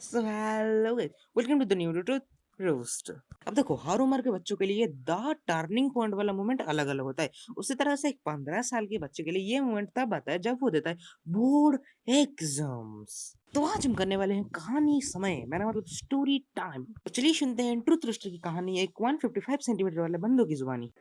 So hello guys, welcome to the new truth roast. अब देखो, हर उम्र के बच्चों के लिए द टर्निंग पॉइंट वाला मोमेंट अलग अलग होता है। उसी तरह से एक 15 साल के बच्चे के लिए ये मोमेंट तब आता है जब वो देता है बोर्ड एग्जाम्स। तो आज हम करने वाले हैं कहानी समय, मेरा मतलब स्टोरी टाइम। तो चलिए सुनते हैं ट्रूथ रोस्टर की कहानी, एक 155 सेंटीमीटर वाले बंदों की जुबानी।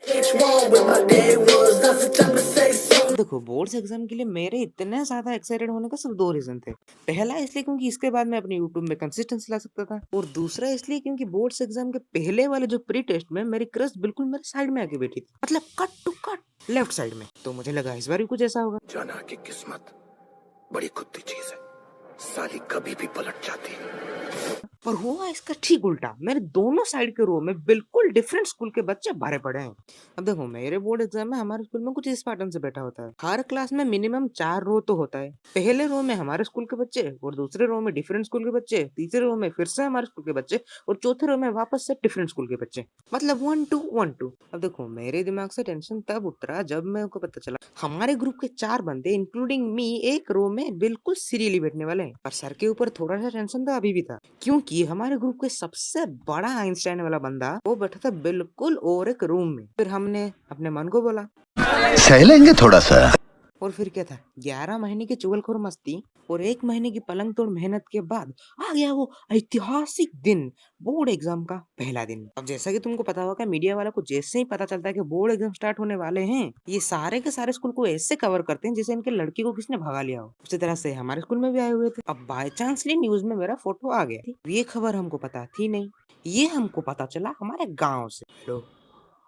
देखो, बोर्ड्स एग्जाम के लिए मेरे इतने ज्यादा एक्साइटेड होने का सिर्फ दो रीजन थे। पहला इसलिए क्योंकि इसके बाद मैं अपने यूट्यूब में कंसिस्टेंसी ला सकता था, और दूसरा इसलिए क्योंकि बोर्ड्स एग्जाम के पहले वाले जो प्री टेस्ट में मेरी क्रश बिल्कुल मेरे साइड में आके बैठी थी, मतलब cut to cut left side में। तो मुझे लगा इस बार भी कुछ ऐसा होगा। जाना की किस्मत बड़ी खुदी चीज है, साली कभी भी पलट जाती है। पर हुआ इसका ठीक उल्टा। मेरे दोनों साइड के रो में बिल्कुल डिफरेंट स्कूल के बच्चे भरे पड़े हैं। अब देखो, मेरे बोर्ड एग्जाम में हमारे स्कूल में कुछ इस पैटर्न से बैठा होता है। हर क्लास में मिनिमम 4 रो तो होता है। पहले रो में हमारे स्कूल के बच्चे, और दूसरे रो में डिफरेंट स्कूल के बच्चे, तीसरे रो में फिर से हमारे स्कूल के बच्चे, और चौथे रो में वापस से डिफरेंट स्कूल के बच्चे, मतलब 1 2 1 2। अब देखो, मेरे दिमाग से टेंशन तब उतरा जब मेरे को पता चला हमारे ग्रुप के 4 बंदे इंक्लूडिंग मी एक रो में बिल्कुल सीरियसली बैठने वाले हैं। पर सर के ऊपर थोड़ा सा टेंशन तो अभी भी था, क्योंकि हमारे ग्रुप के सबसे बड़ा आइंस्टाइन वाला बंदा वो बैठा था बिल्कुल और एक रूम में। फिर हमने अपने मन को बोला, सह लेंगे थोड़ा सा। और फिर क्या था, 11 महीने की चुगलखोर मस्ती और 1 महीने की पलंग तोड़ मेहनत के बाद आ गया वो ऐतिहासिक दिन, बोर्ड एग्जाम का पहला दिन। अब जैसा कि तुमको पता होगा, मीडिया वाला को जैसे ही पता चलता है कि बोर्ड एग्जाम स्टार्ट होने वाले हैं, ये सारे के सारे स्कूल को ऐसे कवर करते हैं जैसे इनके लड़की को किसने भगा लिया हो। उसी तरह से हमारे स्कूल में भी आए हुए थे। अब बाय चांसली न्यूज में मेरा फोटो आ गया। ये खबर हमको पता थी नहीं, ये हमको पता चला हमारे गाँव से। हेलो,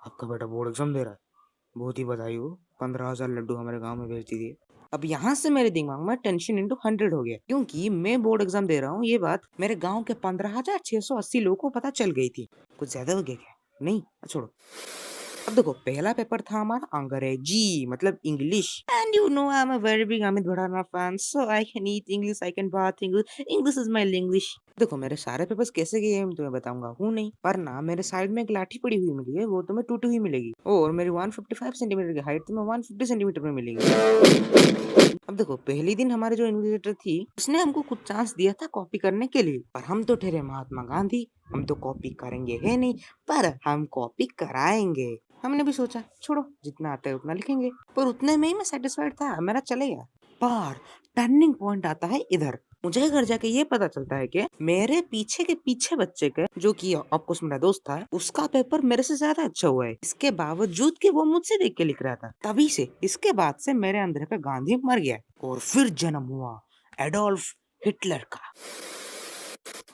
आपका बेटा बोर्ड एग्जाम दे रहा है, बहुत ही बधाई हो, 15,000 लड्डू हमारे गांव में भेज दीजिए। अब यहाँ से मेरे दिमाग में टेंशन इंटू 100 हो गया, क्योंकि मैं बोर्ड एग्जाम दे रहा हूँ। ये बात मेरे गांव के 15,680 लोगों को पता चल गई थी। कुछ ज्यादा हो गया क्या? नहीं, छोड़ो। अब देखो, पहला पेपर था हमारा अंग्रेजी, मतलब English. And you know I am a very big Amit Bhadana fan, so I can eat English, I can bat English, English is my language. देखो, मेरे सारे पेपर्स कैसे गए हैं तुम्हें बताऊंगा हूँ नहीं, पर ना मेरे साइड में एक लाठी पड़ी हुई मिली है, वो तुम्हें टूटी हुई मिलेगी, और मेरी 155 सेंटीमीटर की हाइट तुम्हें 150 सेंटीमीटर में मिलेगी। अब देखो, पहली दिन हमारे जो इन्विजिलेटर थी उसने हमको कुछ चांस दिया था कॉपी करने के लिए, पर हम तो ठहरे महात्मा गांधी, हम तो कॉपी करेंगे है नहीं, पर हम कॉपी कराएंगे। हमने भी सोचा छोड़ो, जितना आता है उतना लिखेंगे, पर उतने में ही मैं सेटिस्फाइड था, मेरा चलेगा। पर टर्निंग पॉइंट आता है इधर। मुझे घर जाके ये पता चलता है कि मेरे पीछे के पीछे बच्चे के, जो कि ऑफकोर्स मेरा दोस्त था, उसका पेपर मेरे से ज्यादा अच्छा हुआ है। इसके बावजूद कि वो मुझसे देख के लिख रहा था। तभी से इसके बाद से मेरे अंदर का गांधी मर गया, और फिर जन्म हुआ एडोल्फ हिटलर का।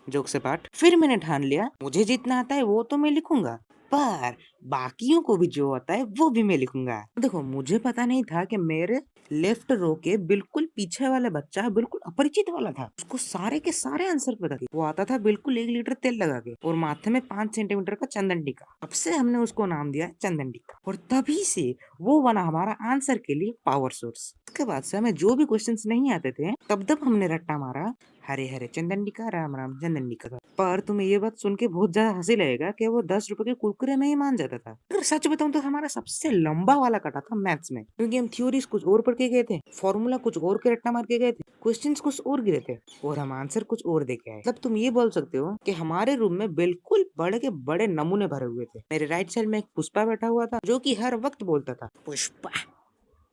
जोक से पाठ, फिर मैंने ठान लिया मुझे जितना आता है वो तो मैं लिखूंगा, पर बाकियों को भी जो आता है वो भी मैं लिखूंगा। देखो, मुझे पता नहीं था कि मेरे लेफ्ट रो के बिल्कुल पीछे वाला बच्चा बिल्कुल अपरिचित वाला था। उसको सारे के सारे आंसर पता थे। वो आता था बिल्कुल 1 लीटर तेल लगा के, और माथे में 5 सेंटीमीटर का चंदन टीका। अब से हमने उसको नाम दिया चंदन टीका, और तभी से वो बना हमारा आंसर के लिए पावर सोर्स। उसके बाद से हमें जो भी क्वेश्चंस नहीं आते थे, तब तब हमने रट्टा मारा, हरे हरे चंदन टीका, राम राम चंदन टीका का। पर तुम्हें ये बात सुन के बहुत ज्यादा हंसी लगेगा कि वो 10 रुपए के कुरकुरे में ही मान जाता था। अगर सच बताऊं तो हमारा सबसे लंबा वाला कटा था मैथ्स में, क्योंकि हम थ्योरीज कुछ और पढ़ के गए थे, फॉर्मूला कुछ और के रट्टा मार के गए थे, क्वेश्चंस कुछ और गिरे थे, और हम आंसर कुछ और दे के आए। मतलब तुम ये बोल सकते हो कि हमारे रूम में बिल्कुल बड़े के बड़े नमूने भरे हुए थे। मेरे राइट साइड में एक पुष्पा बैठा हुआ था, जो की हर वक्त बोलता था पुष्पा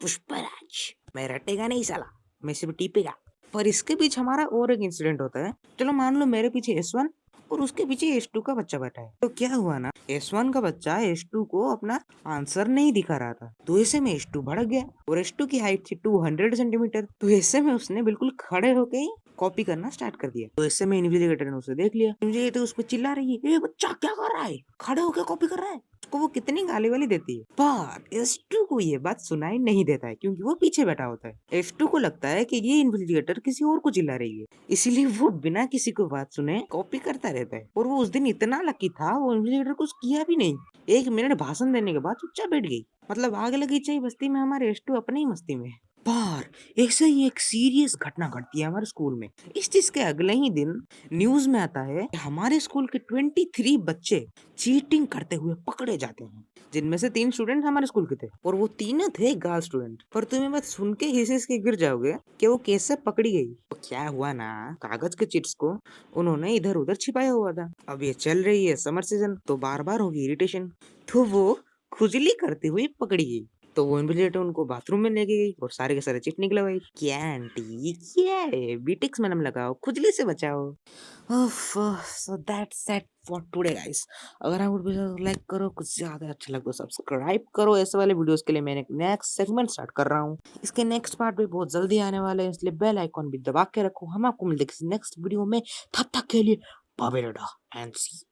पुष्पराज, मैं रटेगा नहीं साला, मैं सिर्फ टीपेगा। पर इसके पीछे हमारा और एक इंसिडेंट होता है। चलो मान लो मेरे पीछे S1 और उसके पीछे S2 का बच्चा बैठा है। तो क्या हुआ ना, S1 का बच्चा S2 को अपना आंसर नहीं दिखा रहा था, तो ऐसे में S2 भड़क गया, और S2 की हाइट थी 200 सेंटीमीटर। तो ऐसे में उसने बिल्कुल खड़े होके ही कॉपी करना स्टार्ट कर दिया। तो ऐसे में इन्विजिलेटर ने उसे देख लिया। इन्विजिलेटर उस पर चिल्ला रही है, ए बच्चा क्या कर रहा है, खड़े होकर कॉपी कर रहा है। उसको वो कितनी गाली वाली देती है, पर S2 को ये बात सुनाई नहीं देता है, क्योंकि वो पीछे बैठा होता है। S2 को लगता है कि ये इन्विजिलेटर किसी और को चिल्ला रही है, इसीलिए वो बिना किसी को बात सुने कॉपी करता रहता है। और वो उस दिन इतना लकी था, वो इन्विजिलेटर कुछ किया भी नहीं। 1 मिनट भाषण देने के बाद चुपचाप बैठ गई। मतलब आग लगी चाहिए बस्ती में, हमारे S2 अपनी ही मस्ती में है। पर ऐसे ही एक सीरियस घटना घटती है हमारे स्कूल में। इस चीज के अगले ही दिन न्यूज में आता है कि हमारे स्कूल के 23 बच्चे चीटिंग करते हुए पकड़े जाते हैं। जिनमें से 3 स्टूडेंट हमारे स्कूल के थे और वो तीनों थे गर्ल स्टूडेंट। पर तुम्हें बात सुन के हिसेस के गिर जाओगे कि वो कैसे पकड़ी गई। तो क्या हुआ ना, कागज के चिट्स को उन्होंने इधर उधर छिपाया हुआ था। अब ये चल रही है समर सीजन, तो बार बार होगी इरिटेशन, तो वो खुजली करती हुई पकड़ी गई। तो वो इमीडिएटली उनको बाथरूम में लेके गई और सारे के सारे चिट निकलवाई। क्या आंटी, क्या है, बीटेक्स मलहम लगाओ, खुजली से बचाओ। So that's it for today guys. अगर आप वीडियो लाइक करो, कुछ ज्यादा अच्छा लगे तो सब्सक्राइब करो। ऐसे वाले वीडियोस के लिए मैंने एक नेक्स्ट सेगमेंट स्टार्ट कर रहा हूँ। इसके नेक्स्ट पार्ट भी बहुत जल्दी आने वाले हैं, इसलिए बेल आइकॉन भी दबा के रखो। हम आपको मिलते हैं किसी नेक्स्ट वीडियो में, तब तक के लिए बाय बाय एंड सी।